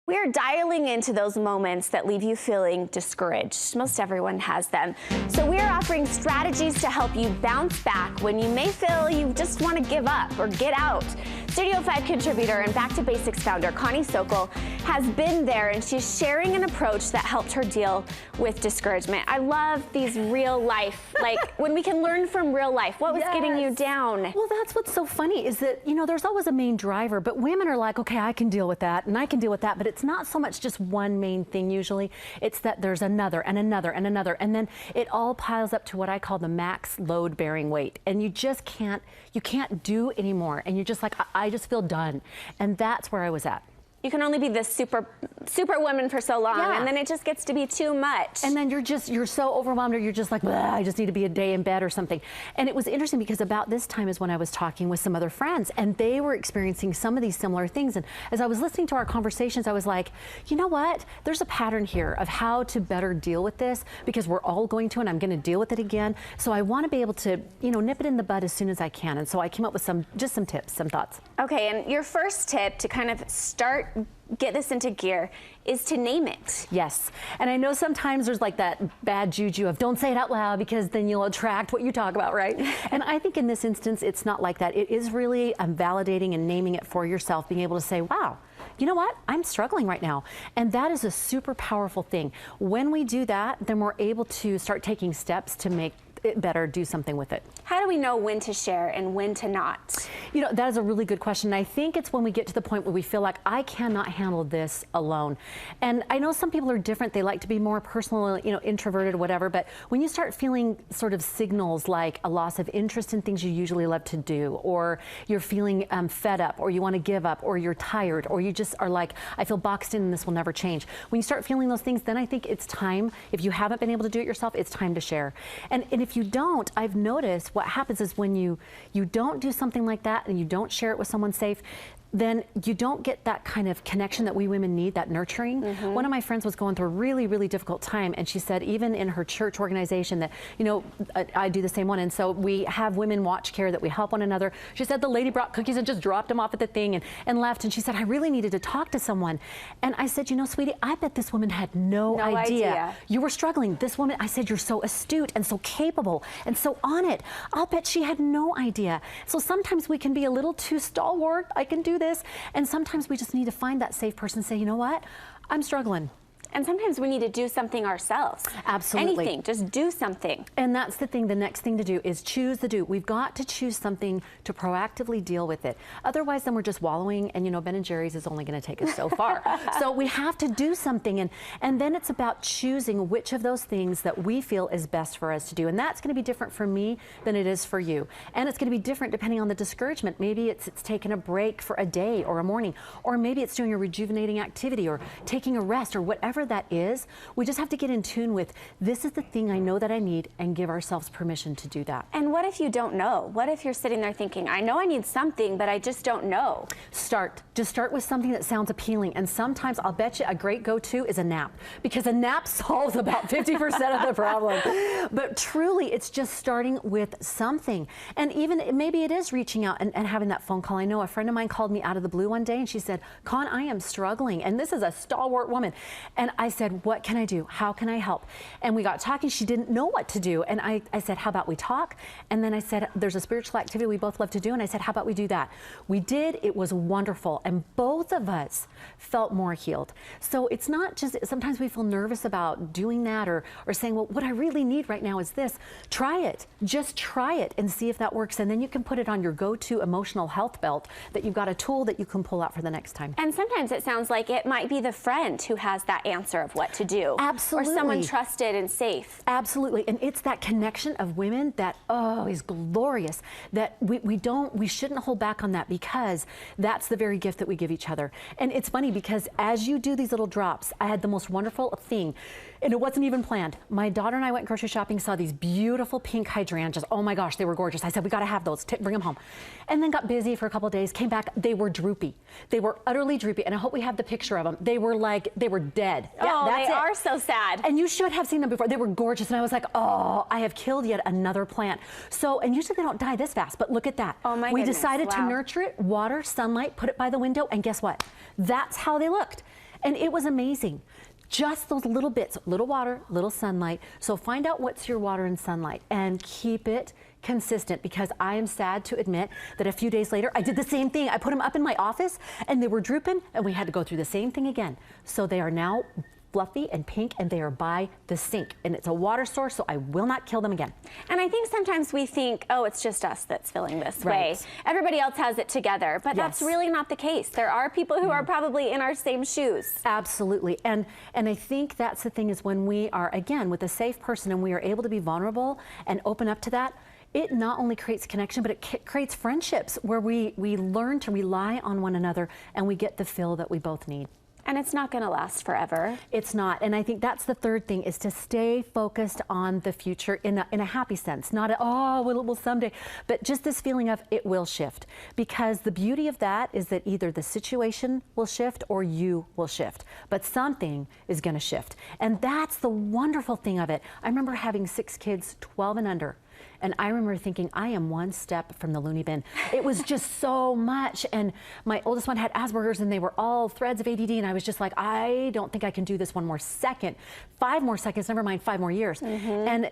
We're dialing into those moments that leave you feeling discouraged. Most everyone has them. So we're offering strategies to help you bounce back when you may feel you just want to give up or get out. Studio 5 contributor and Back to Basics founder Connie Sokol has been there, and she's sharing an approach that helped her deal with discouragement. I love these real life, like when we can learn from real life. What was getting you down? Well, that's what's so funny is that, you know, there's always a main driver, but women are like, okay, I can deal with that and I can deal with that, but it's not so much just one main thing usually. It's that there's another and another and another, and then it all piles up to what I call the max load bearing weight, and you just can't do anymore, and you're just like, I just feel done. And that's where I was at. You can only be this super woman for so long, and then it just gets to be too much. And then you're so overwhelmed, or you're just like, I just need to be a day in bed or something. And it was interesting because about this time is when I was talking with some other friends, and they were experiencing some of these similar things. And as I was listening to our conversations, I was like, you know what? There's a pattern here of how to better deal with this, because we're all going to, and I'm going to deal with it again. So I want to be able to, you know, nip it in the bud as soon as I can. And so I came up with some tips, some thoughts. Okay, and your first tip to kind of get this into gear is to name it. Yes, and I know sometimes there's like that bad juju of don't say it out loud because then you'll attract what you talk about, right? And I think in this instance, it's not like that. It is really validating and naming it for yourself, being able to say, wow, you know what? I'm struggling right now. And that is a super powerful thing. When we do that, then we're able to start taking steps to make it better, do something with it. How do we know when to share and when to not? You know, that is a really good question. I think it's when we get to the point where we feel like I cannot handle this alone. And I know some people are different. They like to be more personal, you know, introverted or whatever. But when you start feeling sort of signals like a loss of interest in things you usually love to do, or you're feeling fed up, or you want to give up, or you're tired, or you just are like, I feel boxed in and this will never change. When you start feeling those things, then I think it's time, if you haven't been able to do it yourself, it's time to share. And if you don't, I've noticed what happens is when you don't do something like that and you don't share it with someone safe, then you don't get that kind of connection that we women need, that nurturing. One of my friends was going through a really, really difficult time, and she said even in her church organization that, you know, I do the same one, and so we have women watch care that we help one another. She said the lady brought cookies and just dropped them off at the thing and left, and she said, I really needed to talk to someone. And I said, you know, sweetie, I bet this woman had no idea you were struggling. This woman, I said, you're so astute and so capable and so on it. I'll bet she had no idea. So sometimes we can be a little too stalwart. I can do this. And sometimes we just need to find that safe person and say, you know what? I'm struggling. And sometimes we need to do something ourselves. Absolutely. Anything, just do something. And that's the thing, the next thing to do is choose the do. We've got to choose something to proactively deal with it. Otherwise, then we're just wallowing, and you know, Ben & Jerry's is only going to take us so far. So we have to do something, and then it's about choosing which of those things that we feel is best for us to do. And that's going to be different for me than it is for you. And it's going to be different depending on the discouragement. Maybe it's taking a break for a day or a morning, or maybe it's doing a rejuvenating activity or taking a rest or whatever that is. We just have to get in tune with, this is the thing I know that I need, and give ourselves permission to do that. And what if you don't know? What if you're sitting there thinking, I know I need something, but I just don't know? Just start with something that sounds appealing. And sometimes I'll bet you a great go-to is a nap, because a nap solves about 50% of the problem. But truly, it's just starting with something. And even maybe it is reaching out and having that phone call. I know a friend of mine called me out of the blue one day and she said, Con, I am struggling. And this is a stalwart woman. And I said, what can I do? How can I help? And we got talking. She didn't know what to do. And I said, how about we talk? And then I said, there's a spiritual activity we both love to do. And I said, how about we do that? We did. It was wonderful. And both of us felt more healed. So it's not just, sometimes we feel nervous about doing that or saying, well, what I really need right now is this. Try it. Just try it and see if that works. And then you can put it on your go-to emotional health belt, that you've got a tool that you can pull out for the next time. And sometimes it sounds like it might be the friend who has that answer of what to do. Absolutely. Or someone trusted and safe. Absolutely. And it's that connection of women that, is glorious, that we shouldn't hold back on that, because that's the very gift that we give each other. And it's funny because as you do these little drops, I had the most wonderful thing, and it wasn't even planned. My daughter and I went grocery shopping, saw these beautiful pink hydrangeas. Oh my gosh, they were gorgeous. I said, we got to have those, bring them home. And then got busy for a couple of days, came back, they were droopy. They were utterly droopy, and I hope we have the picture of them. They were dead. Yeah, they are so sad. And you should have seen them before. They were gorgeous, and I was like, oh, I have killed yet another plant. So, and usually they don't die this fast, but look at that. Oh my We goodness, decided to wow. nurture it, water, sunlight, put it by the window, and guess what? That's how they looked. And it was amazing. Just those little bits, little water, little sunlight. So find out what's your water and sunlight and keep it consistent, because I am sad to admit that a few days later I did the same thing. I put them up in my office and they were drooping and we had to go through the same thing again. So they are now fluffy and pink and they are by the sink, and it's a water source, so I will not kill them again. And I think sometimes we think, oh, it's just us that's feeling this way. Everybody else has it together, but that's really not the case. There are people who are probably in our same shoes. Absolutely. And I think that's the thing, is when we are, again, with a safe person and we are able to be vulnerable and open up to that, it not only creates connection, but it creates friendships where we learn to rely on one another and we get the fill that we both need. And it's not going to last forever. It's not. And I think that's the third thing, is to stay focused on the future in a happy sense. Not a, oh, well, someday, but just this feeling of it will shift. Because the beauty of that is that either the situation will shift or you will shift. But something is going to shift. And that's the wonderful thing of it. I remember having 6 kids, 12 and under. And I remember thinking, I am one step from the loony bin. It was just so much. And my oldest one had Asperger's and they were all threads of ADD. And I was just like, I don't think I can do this one more second. 5 more seconds, never mind 5 more years. And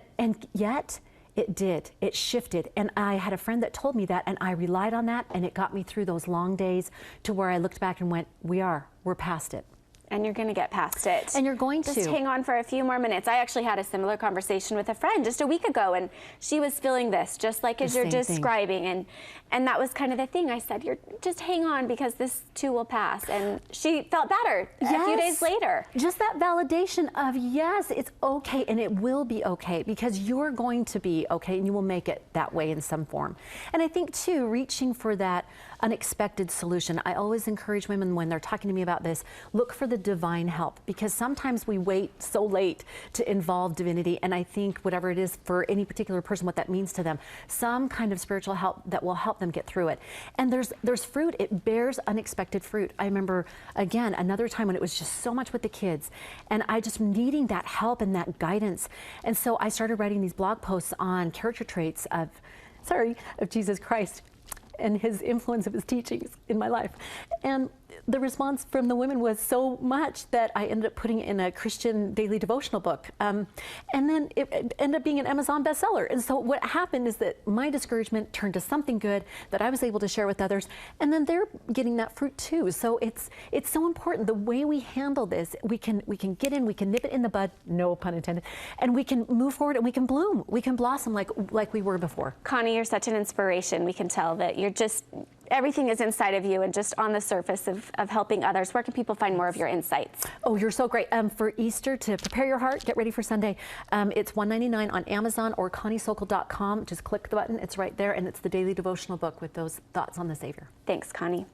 yet it did. It shifted. And I had a friend that told me that, and I relied on that. And it got me through those long days to where I looked back and went, we're past it. And you're going to get past it. And you're going to. Just hang on for a few more minutes. I actually had a similar conversation with a friend just a week ago, and she was feeling this, just like as you're describing. And that was kind of the thing. I said, just hang on, because this too will pass. And she felt better a few days later. Just that validation of, yes, it's okay, and it will be okay, because you're going to be okay, and you will make it that way in some form. And I think, too, reaching for that unexpected solution. I always encourage women when they're talking to me about this, look for the divine help, because sometimes we wait so late to involve divinity. And I think whatever it is for any particular person, what that means to them, some kind of spiritual help that will help them get through it. And there's fruit. It bears unexpected fruit. I remember, again, another time when it was just so much with the kids and I just needing that help and that guidance. And so I started writing these blog posts on character traits of Jesus Christ and his influence of his teachings in my life. And the response from the women was so much that I ended up putting it in a Christian daily devotional book. And then it ended up being an Amazon bestseller. And so what happened is that my discouragement turned to something good that I was able to share with others. And then they're getting that fruit too. So it's so important. The way we handle this, we can get in, we can nip it in the bud, no pun intended, and we can move forward and we can bloom. We can blossom like we were before. Connie, you're such an inspiration. We can tell that you're just, everything is inside of you and just on the surface of helping others. Where can people find more of your insights? Oh, you're so great. For Easter, to prepare your heart, get ready for Sunday, it's $1.99 on Amazon or ConnieSokol.com. Just click the button. It's right there, and it's the daily devotional book with those thoughts on the Savior. Thanks, Connie.